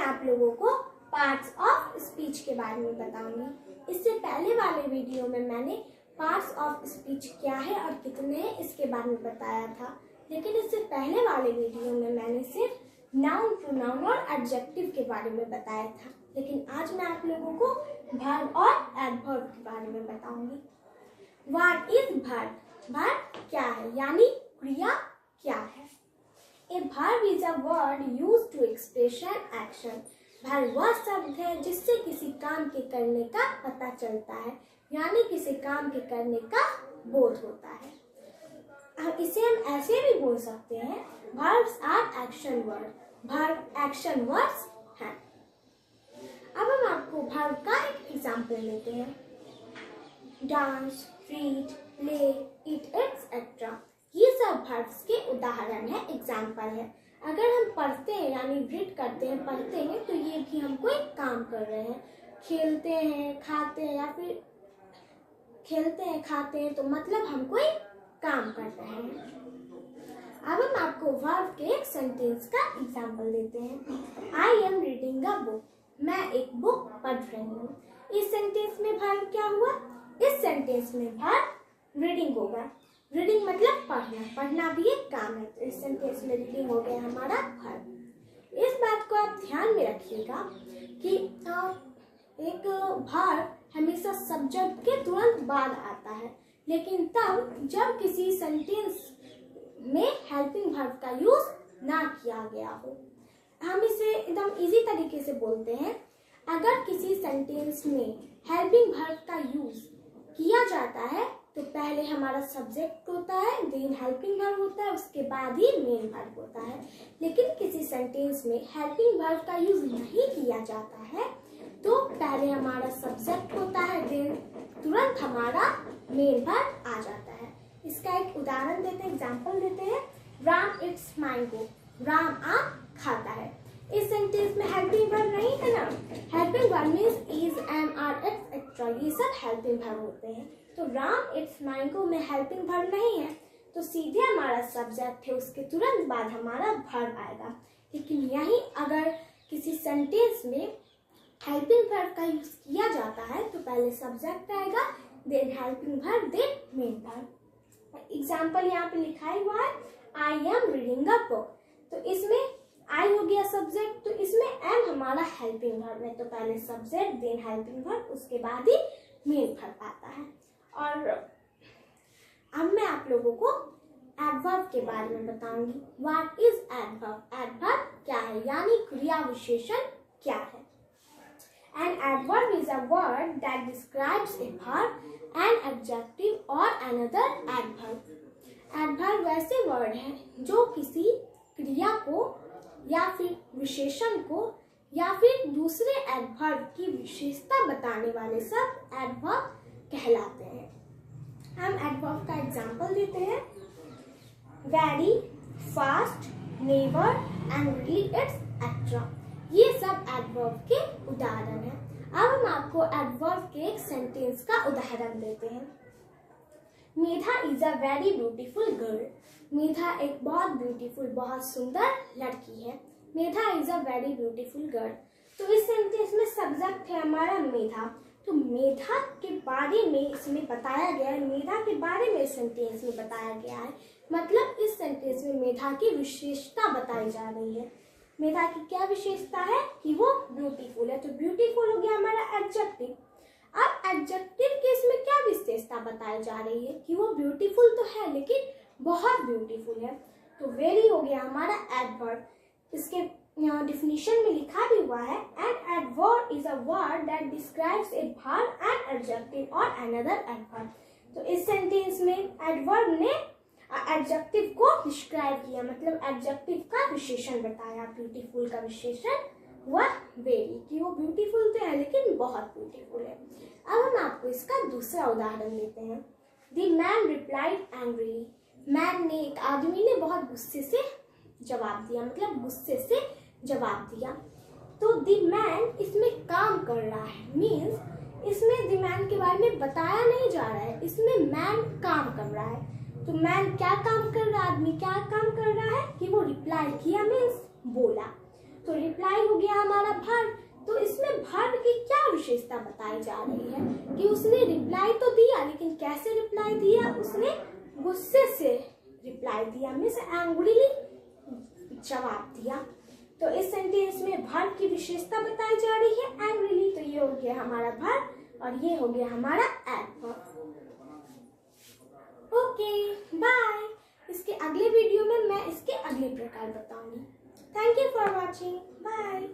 आप लोगों को पार्ट्स ऑफ स्पीच के बारे में बताऊंगी। इससे पहले वाले वीडियो में मैंने पार्ट्स ऑफ स्पीच क्या है और कितने हैं इसके बारे में बताया था, लेकिन इससे पहले वाले वीडियो में मैंने सिर्फ नाउन, प्रोनाउन और एडजेक्टिव के बारे में बताया था। लेकिन आज मैं आप लोगों को वर्ब और एडवर्ब के बारे में बताऊंगी। What is verb? वर्ब क्या है, यानी क्रिया क्या है? A verb is a word used to express an action. Verb वह शब्द है जिससे किसी काम के करने का पता चलता है, यानी किसी काम के करने का बोध होता है। इसे हम ऐसे भी बोल सकते हैं, verbs are action word. Verb action words हैं। अब हम आपको वर्ब का एक एग्जाम्पल लेते हैं। डांस, रीड, प्ले, ईट एक्सेट्रा, ये सब वर्ब्स के उदाहरण है, एग्जाम्पल है। अगर हम पढ़ते हैं यानी रीड करते हैं, पढ़ते हैं, तो ये भी हम कोई काम कर रहे हैं। खेलते हैं, खाते हैं, या फिर खेलते हैं, खाते हैं, तो मतलब हम कोई काम कर रहे हैं। अब हम आपको वर्ब के एक सेंटेंस का एग्जाम्पल देते हैं। आई एम रीडिंग अ बुक, मैं एक बुक पढ़ रही हूँ। इस सेंटेंस में वर्ब क्या हुआ? इस सेंटेंस में वर्ब रीडिंग होगा। रीडिंग मतलब पढ़ना, पढ़ना भी एक काम है, तो इस सेंटेंस में रीडिंग हो गया हमारा वर्ब। इस बात को आप ध्यान में रखिएगा कि एक वर्ब हमेशा सब्जेक्ट के तुरंत बाद आता है, लेकिन तब जब किसी सेंटेंस में हेल्पिंग वर्ब का यूज ना किया गया हो। हम इसे एकदम इजी तरीके से बोलते हैं, अगर किसी सेंटेंस में हेल्पिंग वर्ब का यूज किया जाता है तो पहले हमारा सब्जेक्ट होता है, देन हेल्पिंग वर्ब होता है, उसके बाद ही मेन वर्ब होता है। लेकिन किसी सेंटेंस में हेल्पिंग वर्ब का यूज नहीं किया जाता है तो पहले हमारा सब्जेक्ट होता है, देन तुरंत हमारा मेन वर्ब आ जाता है। इसका एक उदाहरण देते हैं, एग्जाम्पल देते हैं। राम इट्स मैंगो, राम आम खाता है। इस सेंटेंस में हेल्पिंग वर्ब नहीं है ना, helping verb means is, am, are, etcetera, ये सब हेल्पिंग वर्ब होते हैं। तो राम इट्स मैंगो में हेल्पिंग वर्ब नहीं है, तो सीधे हमारा सब्जेक्ट है, उसके तुरंत बाद हमारा वर्ब आएगा। लेकिन यही अगर किसी सेंटेंस में हेल्पिंग वर्ब का यूज किया जाता है तो पहले सब्जेक्ट आएगा, then helping verb, then main verb. Example यहाँ पे लिखा हुआ है, I am reading a book, तो इसमें आई हो गया सब्जेक्ट, तो इसमें एम हमारा हेल्पिंग वर्ब है, तो पहले सब्जेक्ट, देन हेल्पिंग वर्ब, उसके बाद ही मेन वर्ब आता है। और अब मैं आप लोगों को एडवर्ब के बारे में बताऊंगी। What is adverb? एडवर्ब क्या है, यानी क्रिया विशेषण क्या है? An adverb is a word that describes a verb, an adjective or another adverb. Adverb वैसे वर्ड है जो किसी क्रिया को या फिर विशेषण को या फिर दूसरे एडवर्ब की विशेषता बताने वाले सब एडवर्ब कहलाते हैं। हम एडवर्ब का एग्जाम्पल देते हैं। Very, fast, never, angry, etcetera, ये सब एडवर्ब के उदाहरण हैं। अब हम आपको एडवर्ब के एक सेंटेंस का उदाहरण देते हैं। Medha is a very beautiful girl, Medha एक बहुत ब्यूटीफुल, बहुत सुंदर लड़की है। Medha is a very beautiful girl, तो इस सेंटेंस में सब्जेक्ट है हमारा मेधा, तो मेधा के बारे में इसमें बताया गया है, मेधा के बारे में सेंटेंस में बताया गया है, मतलब इस सेंटेंस में मेधा की विशेषता बताई जा रही है। मेधा की क्या विशेषता है कि वो ब्यूटीफुल है, तो ब्यूटीफुल हो गया हमारा एडजेक्टिव। अब एडजेक्टिव के इसमें क्या विशेषता बताई जा रही है कि वो ब्यूटीफुल तो है लेकिन बहुत ब्यूटीफुल है, तो वेरी हो गया हमारा एडवर्ब। इसके डिफिनीशन में लिखा भी हुआ है, an adverb is a word that describes a verb, an adjective और अनदर एडवर्ब। तो इस सेंटेंस में एडवर्ब ने एडजेक्टिव को डिस्क्राइब किया, मतलब एडजेक्टिव का विशेषण बताया। ब्यूटीफुल का विशेषण हुआ वेरी, कि वो ब्यूटीफुल तो है लेकिन बहुत ब्यूटीफुल है। अब हम आपको इसका दूसरा उदाहरण देते हैं। The man replied angrily, man ने, एक आदमी ने बहुत गुस्से से जवाब दिया, मतलब गुस्से से जवाब दिया। तो द मैन इसमें काम कर रहा है, मीन्स इसमें द मैन के बारे में बताया नहीं जा रहा है, इसमें मैन काम कर रहा है। तो मैन क्या काम कर रहा है, आदमी क्या काम कर रहा है कि वो रिप्लाई किया, मीन्स बोला। तो रिप्लाई हो गया हमारा वर्ब। तो इसमें वर्ब की क्या विशेषता बताई जा रही है कि उसने रिप्लाई तो दिया, लेकिन कैसे रिप्लाई दिया, उसने गुस्से से रिप्लाई दिया, मीन्स एंग्रीली जवाब दिया। तो इस सेंटेंस में वर्ब की विशेषता बताई जा रही है एंग्रीली। तो ये हो गया हमारा वर्ब और ये हो गया हमारा एडवर्ब। Okay bye. इसके अगले वीडियो में मैं इसके अगले प्रकार बताऊंगी। Thank you for watching. Bye.